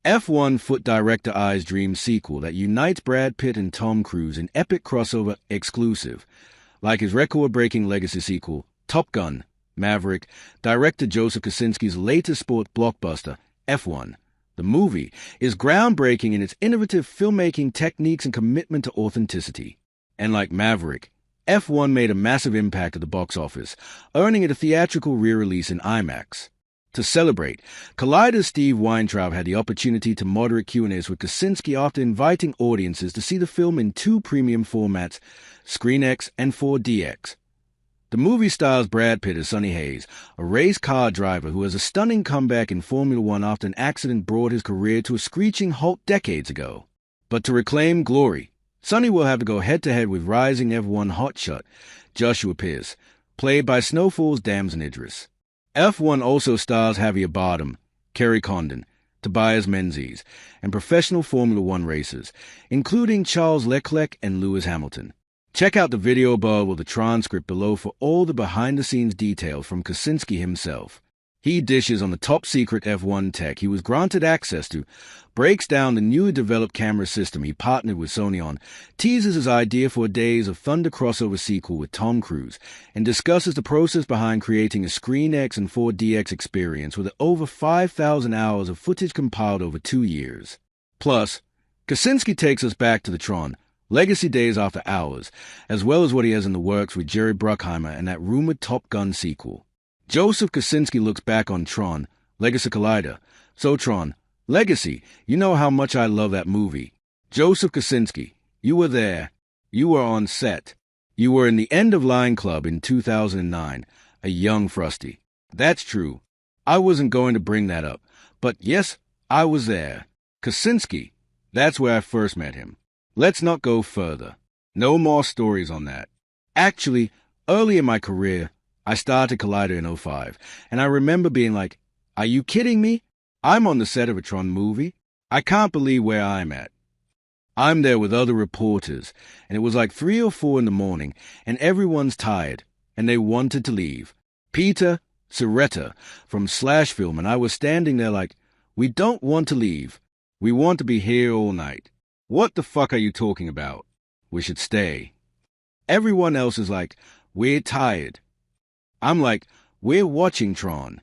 F1 Foot Director Eye's Dream sequel that unites Brad Pitt and Tom Cruise in epic crossover exclusive. Like his record-breaking legacy sequel, Top Gun, Maverick, director Joseph Kosinski's latest sport blockbuster, F1. The movie is groundbreaking in its innovative filmmaking techniques and commitment to authenticity. And like Maverick, F1 made a massive impact at the box office, earning it a theatrical re-release in IMAX. To celebrate, Collider's Steve Weintraub had the opportunity to moderate Q&As with Kosinski after inviting audiences to see the film in two premium formats, ScreenX and 4DX. The movie stars Brad Pitt as Sonny Hayes, a race car driver who has a stunning comeback in Formula One after an accident brought his career to a screeching halt decades ago. But to reclaim glory, Sonny will have to go head-to-head with rising F1 hotshot Joshua Pierce, played by Snowfall's Damson Idris. F1 also stars Javier Bardem, Kerry Condon, Tobias Menzies, and professional Formula One racers, including Charles Leclerc and Lewis Hamilton. Check out the video above or the transcript below for all the behind-the-scenes details from Kosinski himself. He dishes on the top-secret F1 tech he was granted access to, breaks down the newly developed camera system he partnered with Sony on, teases his idea for a Days of Thunder crossover sequel with Tom Cruise, and discusses the process behind creating a ScreenX and 4DX experience with over 5,000 hours of footage compiled over 2 years. Plus, Kosinski takes us back to the Tron, Legacy Days After Hours, as well as what he has in the works with Jerry Bruckheimer and that rumored Top Gun sequel. Joseph Kosinski looks back on Tron, Legacy Collider. So Tron, Legacy, you know how much I love that movie. Joseph Kosinski, you were there. You were on set. You were in the End of Line Club in 2009, a young Frosty. That's true. I wasn't going to bring that up, but yes, I was there. Kosinski, that's where I first met him. Let's not go further. No more stories on that. Actually, early in my career, I started Collider in 2005, and I remember being like, are you kidding me? I'm on the set of a Tron movie? I can't believe where I'm at. I'm there with other reporters, and it was like 3 or 4 in the morning, and everyone's tired, and they wanted to leave. Peter Serretta from Slash Film and I was standing there like, we don't want to leave. We want to be here all night. What the fuck are you talking about? We should stay. Everyone else is like, we're tired. I'm like, we're watching Tron.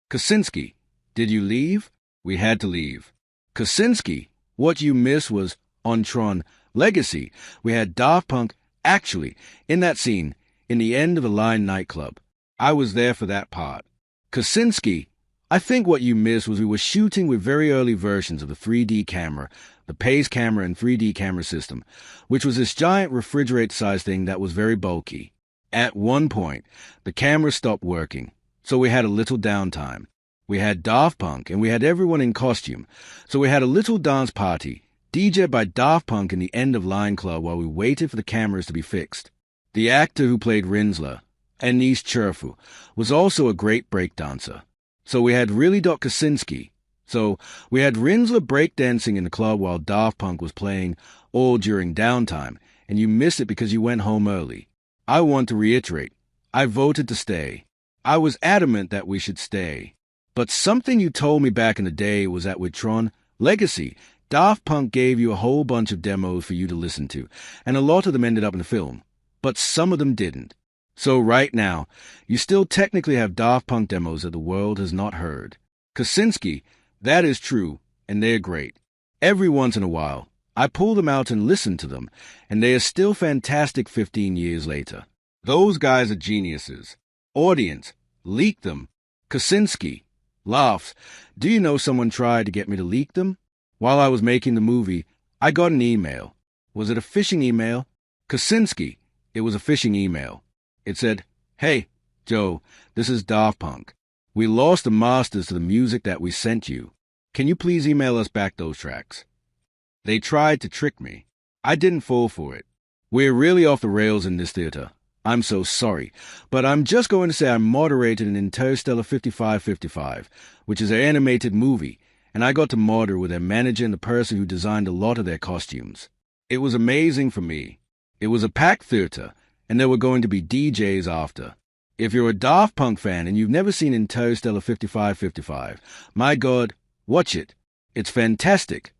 Kosinski, did you leave? We had to leave. Kosinski, what you missed was, on Tron Legacy, we had Daft Punk, actually, in that scene, in the End of the Line nightclub. I was there for that part. Kosinski, I think what you missed was we were shooting with very early versions of the 3D camera, the Pace camera and 3D camera system, which was this giant refrigerator-sized thing that was very bulky. At one point, the camera stopped working, so we had a little downtime. We had Daft Punk, and we had everyone in costume, so we had a little dance party, DJed by Daft Punk in the End of Line Club while we waited for the cameras to be fixed. The actor who played Rinsler, Anis Cherfu, was also a great breakdancer. So we had really Kosinski. So we had Rinsler breakdancing in the club while Daft Punk was playing, all during downtime, and you missed it because you went home early. I want to reiterate, I voted to stay. I was adamant that we should stay. But something you told me back in the day was that with Tron Legacy, Daft Punk gave you a whole bunch of demos for you to listen to, and a lot of them ended up in the film, but some of them didn't. So right now, you still technically have Daft Punk demos that the world has not heard. Kosinski, that is true, and they're great. Every once in a while, I pull them out and listen to them, and they are still fantastic 15 years later. Those guys are geniuses. Audience, leak them. Kosinski, laughs. Do you know someone tried to get me to leak them? While I was making the movie, I got an email. Was it a phishing email? Kosinski, it was a phishing email. It said, hey, Joe, this is Daft Punk. We lost the masters to the music that we sent you. Can you please email us back those tracks? They tried to trick me. I didn't fall for it. We're really off the rails in this theater. I'm so sorry, but I'm just going to say I moderated an Interstellar 5555, which is an animated movie, and I got to moderate with their manager and the person who designed a lot of their costumes. It was amazing for me. It was a packed theater, and there were going to be DJs after. If you're a Daft Punk fan and you've never seen Interstellar 5555, my God, watch it. It's fantastic.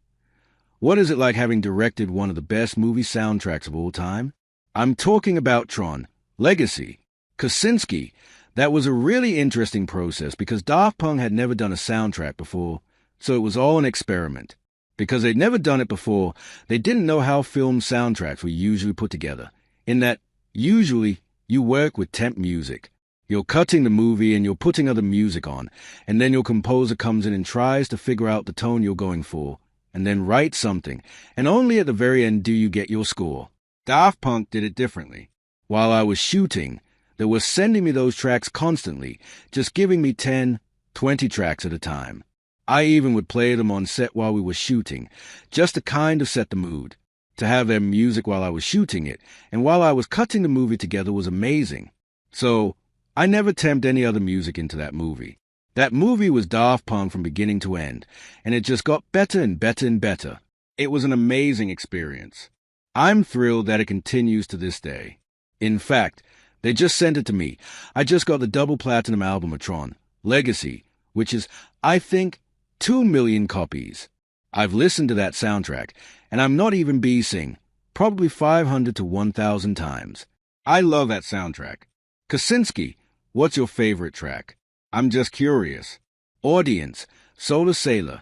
What is it like having directed one of the best movie soundtracks of all time? I'm talking about Tron, Legacy. Kosinski. That was a really interesting process because Daft Punk had never done a soundtrack before, so it was all an experiment. Because they'd never done it before, they didn't know how film soundtracks were usually put together, in that usually you work with temp music. You're cutting the movie and you're putting other music on, and then your composer comes in and tries to figure out the tone you're going for, and then writes something, and only at the very end do you get your score. Daft Punk did it differently. While I was shooting, they were sending me those tracks constantly, just giving me 10, 20 tracks at a time. I even would play them on set while we were shooting, just to kind of set the mood. To have their music while I was shooting it, and while I was cutting the movie together was amazing. So, I never temped any other music into that movie. That movie was Daft Punk from beginning to end, and it just got better and better and better. It was an amazing experience. I'm thrilled that it continues to this day. In fact, they just sent it to me. I just got the double platinum album of Tron, Legacy, which is, I think, 2 million copies. I've listened to that soundtrack, and I'm not even BSing, probably 500 to 1,000 times. I love that soundtrack. Kosinski, what's your favorite track? I'm just curious. Audience, Solar Sailor.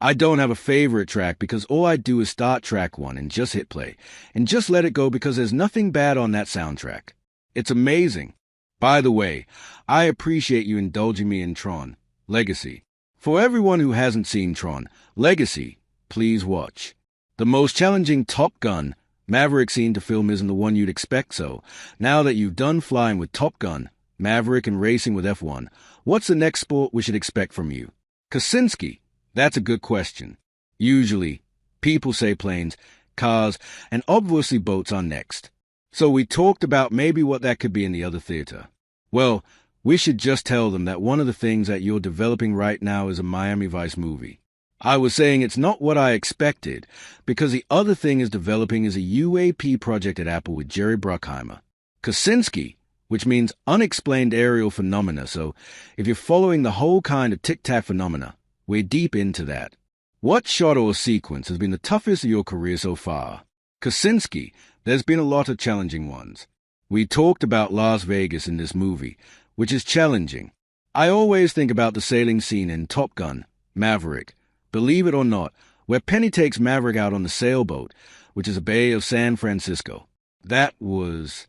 I don't have a favorite track because all I do is start track 1 and just hit play, and just let it go because there's nothing bad on that soundtrack. It's amazing. By the way, I appreciate you indulging me in Tron, Legacy. For everyone who hasn't seen Tron, Legacy, please watch. The most challenging Top Gun, Maverick scene to film isn't the one you'd expect, so now that you've done flying with Top Gun, Maverick and racing with F1, what's the next sport we should expect from you? Kosinski, that's a good question. Usually, people say planes, cars, and obviously boats are next. So we talked about maybe what that could be in the other theater. Well, we should just tell them that one of the things that you're developing right now is a Miami Vice movie. I was saying it's not what I expected, because the other thing is developing is a UAP project at Apple with Jerry Bruckheimer. Kosinski, which means unexplained aerial phenomena, so if you're following the whole kind of tic-tac phenomena, we're deep into that. What shot or sequence has been the toughest of your career so far? Kosinski, there's been a lot of challenging ones. We talked about Las Vegas in this movie, which is challenging. I always think about the sailing scene in Top Gun, Maverick, believe it or not, where Penny takes Maverick out on the sailboat, which is a bay of San Francisco. That was